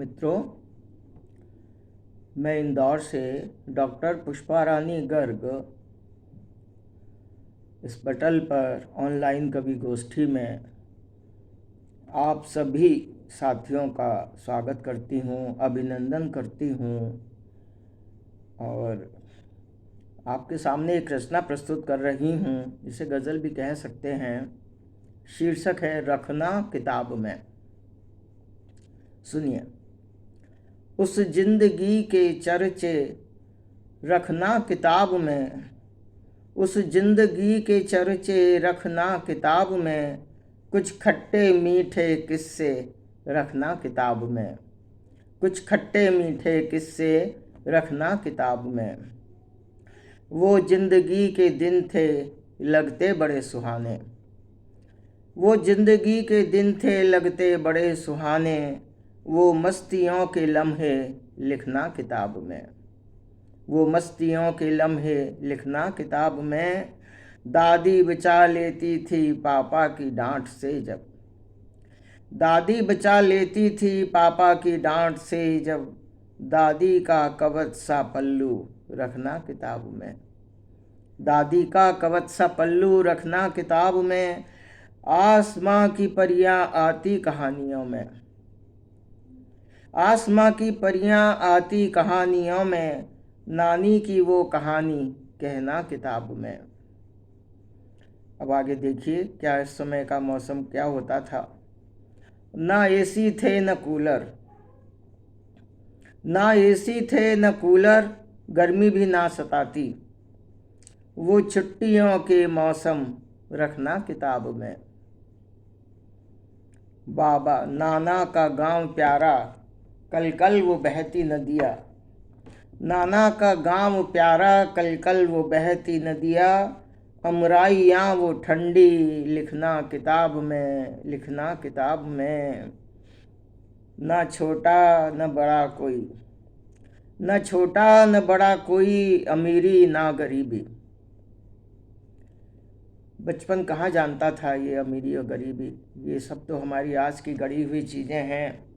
मित्रों, मैं इंदौर से डॉक्टर पुष्पा रानी गर्ग इस पटल पर ऑनलाइन कवि गोष्ठी में आप सभी साथियों का स्वागत करती हूँ, अभिनंदन करती हूँ और आपके सामने एक रचना प्रस्तुत कर रही हूँ जिसे गज़ल भी कह सकते हैं। शीर्षक है रखना किताब में। सुनिए। उस जिंदगी के चर्चे रखना किताब में, उस जिंदगी के चर्चे रखना किताब में, कुछ खट्टे मीठे किस्से रखना किताब में, कुछ खट्टे मीठे किस्से रखना किताब में। वो जिंदगी के दिन थे लगते बड़े सुहाने, वो जिंदगी के दिन थे लगते बड़े सुहाने, वो मस्तियों के लम्हे लिखना किताब में, वो मस्तियों के लम्हे लिखना किताब में। दादी बचा लेती थी पापा की डांट से जब, दादी बचा लेती थी पापा की डांट से जब, दादी का कवच सा पल्लू रखना किताब में, दादी का कवच सा पल्लू रखना किताब में। आसमां की परियां आती कहानियों में, आसमां की परियां आती कहानियों में, नानी की वो कहानी कहना किताब में। अब आगे देखिए क्या इस समय का मौसम क्या होता था। ना एसी थे न कूलर, ना एसी थे न कूलर, गर्मी भी ना सताती, वो छुट्टियों के मौसम रखना किताब में। बाबा नाना का गांव प्यारा, कल कल वो बहती नदिया, नाना का गांव प्यारा, कल कल वो बहती नदिया, अमराइयाँ वो ठंडी लिखना किताब में, लिखना किताब में। न छोटा न बड़ा कोई, न छोटा न बड़ा कोई, अमीरी ना गरीबी। बचपन कहाँ जानता था ये अमीरी और गरीबी, ये सब तो हमारी आज की गढ़ी हुई चीज़ें हैं।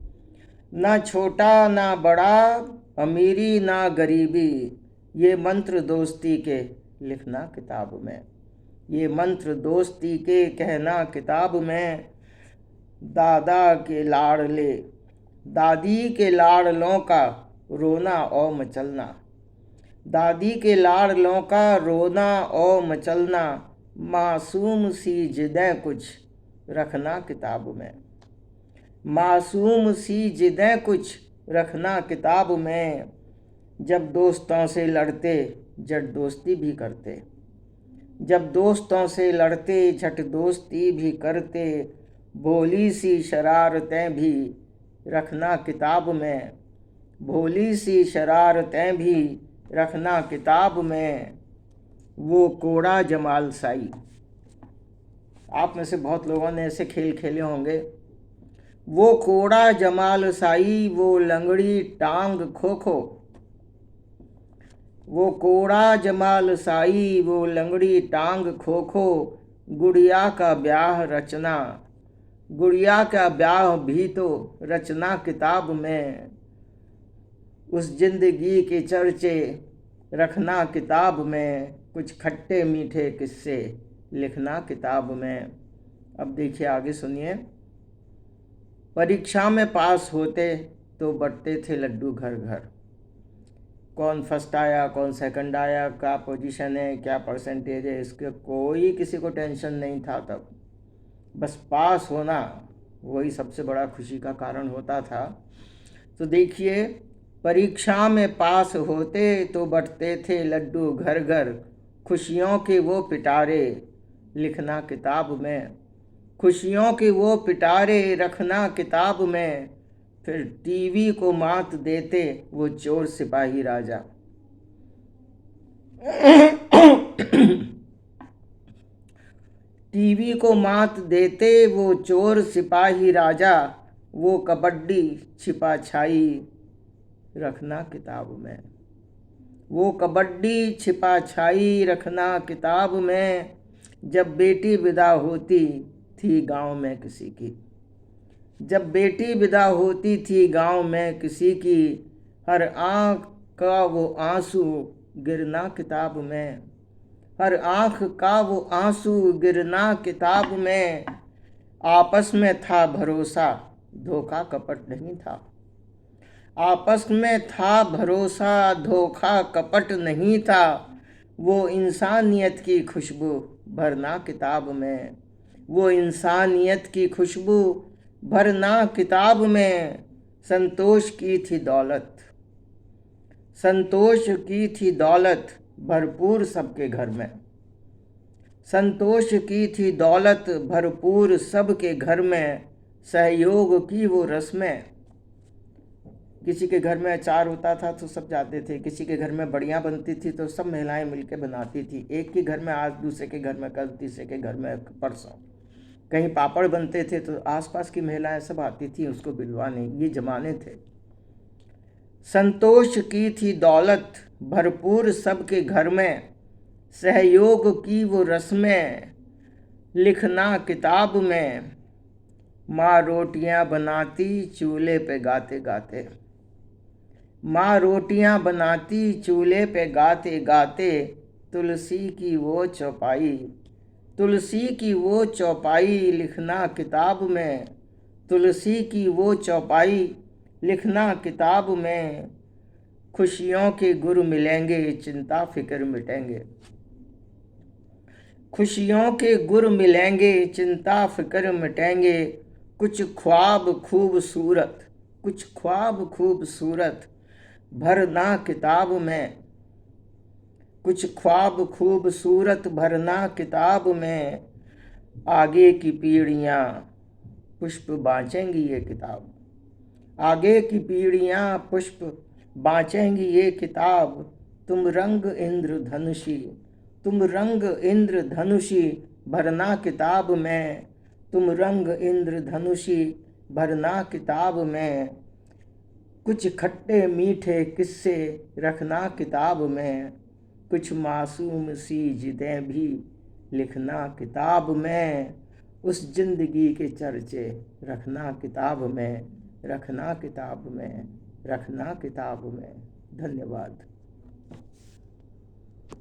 ना छोटा ना बड़ा, अमीरी ना गरीबी, ये मंत्र दोस्ती के लिखना किताब में, ये मंत्र दोस्ती के कहना किताब में। दादा के लाडले, दादी के लाडलों का रोना और मचलना, दादी के लाडलों का रोना और मचलना, मासूम सी जिदें कुछ रखना किताब में, मासूम सी जिदें कुछ रखना किताब में। जब दोस्तों से लड़ते झट दोस्ती भी करते, जब दोस्तों से लड़ते झट दोस्ती भी करते, भोली सी शरारतें भी रखना किताब में, भोली सी शरारतें भी रखना किताब में। वो कोड़ा जमाल साई, आप में से बहुत लोगों ने ऐसे खेल खेले होंगे। वो कोड़ा जमाल साई, वो लंगड़ी टांग खो खो, वो कोड़ा जमाल साई, वो लंगड़ी टांग खो खो, गुड़िया का ब्याह रचना, गुड़िया का ब्याह भी तो रचना किताब में। उस जिंदगी के चर्चे रखना किताब में, कुछ खट्टे मीठे किस्से लिखना किताब में। अब देखिए आगे सुनिए। परीक्षा में पास होते तो बंटते थे लड्डू घर घर, कौन फर्स्ट आया कौन सेकंड आया, क्या पोजीशन है क्या परसेंटेज है, इसके कोई किसी को टेंशन नहीं था तब। बस पास होना वही सबसे बड़ा खुशी का कारण होता था। तो देखिए, परीक्षा में पास होते तो बंटते थे लड्डू घर घर, खुशियों के वो पिटारे लिखना किताब में, खुशियों के वो पिटारे रखना किताब में। फिर टीवी को मात देते वो चोर सिपाही राजा, टीवी को मात देते वो चोर सिपाही राजा, वो कबड्डी छिपा छाई रखना किताब में, वो कबड्डी छिपा छाई रखना किताब में। जब बेटी विदा होती थी गांव में किसी की, जब बेटी विदा होती थी गांव में किसी की, हर आँख का वो आंसू गिरना किताब में, हर आँख का वो आंसू गिरना किताब में। आपस में था भरोसा, धोखा कपट नहीं था। आपस में था भरोसा, धोखा कपट नहीं था। वो इंसानियत की खुशबू भरना किताब में, वो इंसानियत की खुशबू भरना किताब में। संतोष की थी दौलत, संतोष की थी दौलत भरपूर सबके घर में, संतोष की थी दौलत भरपूर सबके घर में। सहयोग की वो रस्में, किसी के घर में अचार होता था तो सब जाते थे, किसी के घर में बढ़िया बनती थी तो सब महिलाएं मिलकर बनाती थी। एक के घर में आज, दूसरे के घर में कल, तीसरे के घर में परसों। कहीं पापड़ बनते थे तो आसपास की महिलाएं सब आती थी उसको बिलवाने। ये जमाने थे। संतोष की थी दौलत भरपूर सबके घर में, सहयोग की वो रस्में लिखना किताब में। माँ रोटियां बनाती चूल्हे पे गाते गाते, माँ रोटियां बनाती चूल्हे पे गाते गाते। तुलसी की वो चौपाई, तुलसी की वो चौपाई लिखना किताब में, तुलसी की वो चौपाई लिखना किताब में। खुशियों के गुर मिलेंगे चिंता फिक्र मिटेंगे, खुशियों के गुर मिलेंगे चिंता फिक्र मिटेंगे। कुछ ख्वाब खूबसूरत, कुछ ख्वाब खूबसूरत भरना किताब में, कुछ ख्वाब खूबसूरत भरना किताब में। आगे की पीढ़ियाँ पुष्प बाँचेंगी ये किताब, आगे की पीढ़ियाँ पुष्प बाँचेंगी ये किताब। तुम रंग इंद्रधनुषी, तुम रंग इंद्रधनुषी भरना किताब में, तुम रंग इंद्रधनुषी भरना किताब में। कुछ खट्टे मीठे किस्से रखना किताब में, कुछ मासूम सी जिदें भी लिखना किताब में। उस जिंदगी के चर्चे रखना किताब में, रखना किताब में, रखना किताब में। धन्यवाद।